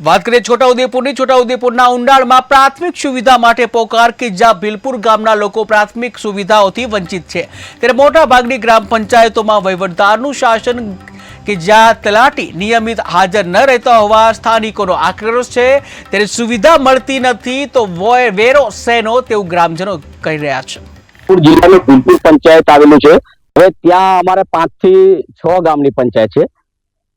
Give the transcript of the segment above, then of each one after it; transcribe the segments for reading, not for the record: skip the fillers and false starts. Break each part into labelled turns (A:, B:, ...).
A: વાત કરીએ છોટાઉદેપુરની છોટાઉદેપુરના ઉંડાળમાં પ્રાથમિક સુવિધા માટે પોકાર કે જ્યાં ભીલપુર ગામના લોકો પ્રાથમિક સુવિધાઓથી વંચિત છે ત્યારે મોટા ભાગની ગ્રામ પંચાયતોમાં વહીવટદારનું શાસન કે જ્યાં તલાટી નિયમિત હાજર ન રહેતા હોવા સ્થાનિકોનો આક્રોશ છે ત્યારે સુવિધા મળતી નથી તો વેરો શેનો તેવું ગ્રામજનો કહી રહ્યા છે।
B: જિલ્લાનું ભીલપુર પંચાયત આવેલું છે। હવે ત્યાં અમારે 5 થી 6 ગામની પંચાયત છે।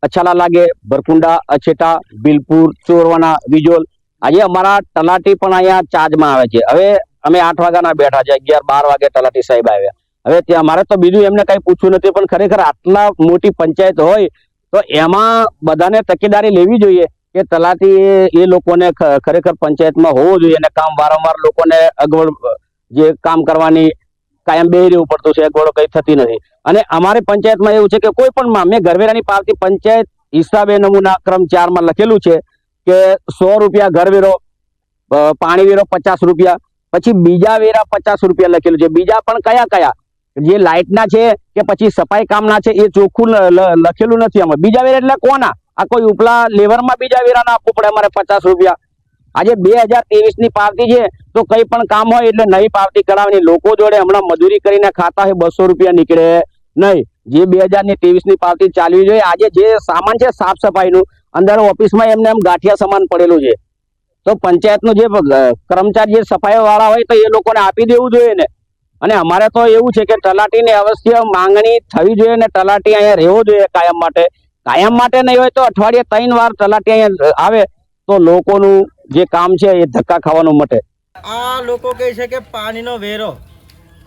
B: અછાલા લાગે, ભરકુંડા, અછેટા, ભીલપુર, ચોરવાના, વિજોલ। આજે અમારા તલાટી પણ અહીંયા ચાર્જમાં આવે છે। હવે અમે 8 વાગ્યાના બેઠા છે, 11-12 વાગે તલાટી સાહેબ આવ્યા। હવે ત્યાં અમારે તો બીજું એમને કઈ પૂછવું નથી, પણ ખરેખર આટલા મોટી પંચાયત હોય તો એમાં બધાને તકેદારી લેવી જોઈએ કે તલાટી એ લોકોને ખરેખર પંચાયતમાં હોવો જોઈએ અને કામ વારંવાર લોકોને અગવડ જે કામ કરવાની કાયમ બેહી રહેવું પડતું છે, અગવડો કઈ થતી નથી। અને અમારી પંચાયતમાં એવું છે કે કોઈ પણ મેં ઘરવેરાની પાવતી પંચાયત હિસાબે નમૂના ક્રમ 4 માં લખેલું છે કે 100 રૂપિયા ઘરવેરો, પાણી વેરો 50 રૂપિયા, પછી બીજા વેરા 50 રૂપિયા લખેલું છે। બીજા પણ કયા કયા જે લાઇટના છે કે પછી સફાઈ કામના છે એ ચોખ્ખું લખેલું નથી। આમાં બીજા વેરા એટલે કોના? આ કોઈ ઉપલા લેવરમાં બીજા વેરા ના આપવું પડે અમારે 50 રૂપિયા। આજે 2023 ની પાવતી છે તો કઈ પણ કામ હોય એટલે નવી પાવતી કરાવવાની। લોકો જોડે હમણાં મજૂરી કરીને ખાતા હોય 200 રૂપિયા નીકળે નહીં। જે 2023 ની પાવતી ચાલવી જોઈએ। આજે જે સામાન છે સાફ સફાઈનું અંદર ઓફિસમાં એમને એમ ગાંઠિયા સામાન પડેલું છે, તો પંચાયતનું જે કર્મચારી જે સફાઈ વાળા હોય તો એ લોકોને આપી દેવું જોઈએ ને। અને અમારે તો એવું છે કે તલાટીની અવશ્ય માંગણી થવી જોઈએ ને તલાટી અહીંયા રહેવો જોઈએ કાયમ માટે। કાયમ માટે નહીં હોય તો અઠવાડિયે 3 વાર તલાટી અહીંયા આવે તો લોકોનું જે કામ છે એ ધક્કા ખાવાનું મટે।
C: આ લોકો કહે છે કે પાણીનો વેરો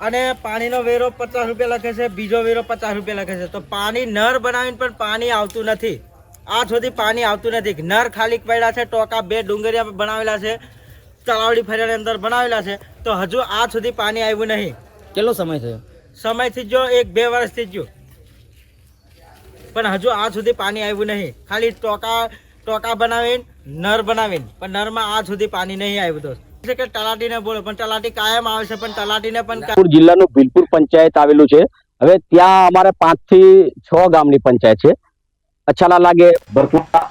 C: અને પાણીનો વેરો 50 રૂપિયા લખે છે, બીજો વેરો 50 રૂપિયા લખે છે, તો પાણી નર બનાવીને પણ પાણી આવતું નથી। આ સુધી પાણી આવતું નથી। નર ખાલી પડ્યા છે, ટોકા 2 ડુંગરિયા બનાવેલા છે, તળાવડી ફરિયાની અંદર બનાવેલા છે, તો હજુ આ સુધી પાણી આવ્યું નહીં।
D: કેટલો સમય થયો?
C: સમયથી જો 1-2 વર્ષથી જ પણ હજુ આ સુધી પાણી આવ્યું નહીં। ખાલી ટોકા બનાવીને નર બનાવીને પણ નરમાં આ સુધી પાણી નહીં આવ્યું। દોસ્ત છે કે તલાટીને બોલો પણ તલાટી કાયમ આવે છે, પણ તલાટીને પણ
B: જિલ્લાનું ભીલપુર પંચાયત આવેલું છે। હવે ત્યાં અમારે 5 થી 6 ગામની પંચાયત છે। અછાલા લાગે, ભરકુંડા,